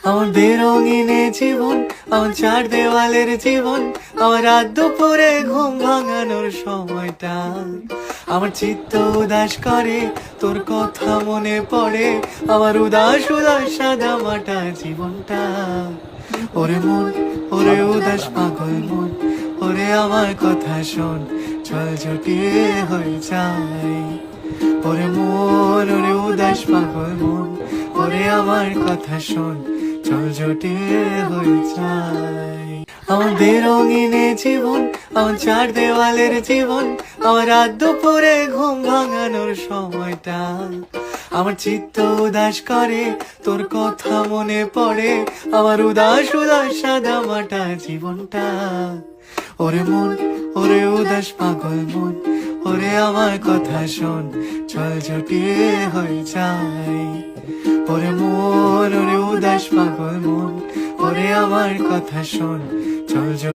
আমার বেরঙিনে জীবন, আমার চার দেওয়ালের জীবন, আমার রাত দুপুরে ঘুম ভাঙানোর সময়টা। আমার চিত্ত উদাস করে, তোর কথা মনে পড়ে, আমার উদাস উদাস সাদা মাটা জীবনটা। ওরে মন, ওরে উদাস পাগল মন, ওরে আমার কথা শোন, চল জটিয়ে হয়ে যাই। ওরে মন, ওরে উদাস পাগল মন, ওরে আমার কথা শোন, চল জটিয়ে হয়ে যাই। আমার বেরঙিনে জীবন, আমার চার দেওয়ালের জীবন, আমার রাত দুপুরে ঘুম ভাঙানোর সময়টা। আমার চিত্ত উদাস করে, তোর কথা মনে পড়ে, আমার উদাস উদাস সাদা মাটা জীবনটা। ওরে মন, ওরে উদাস পাগল মন, ওরে আমার কথা শোন, চল জটিয়ে হয়ে যাই। ওরে মন, ওরে উদাস পাগল মন, ওরে আমার কথা শোন, চল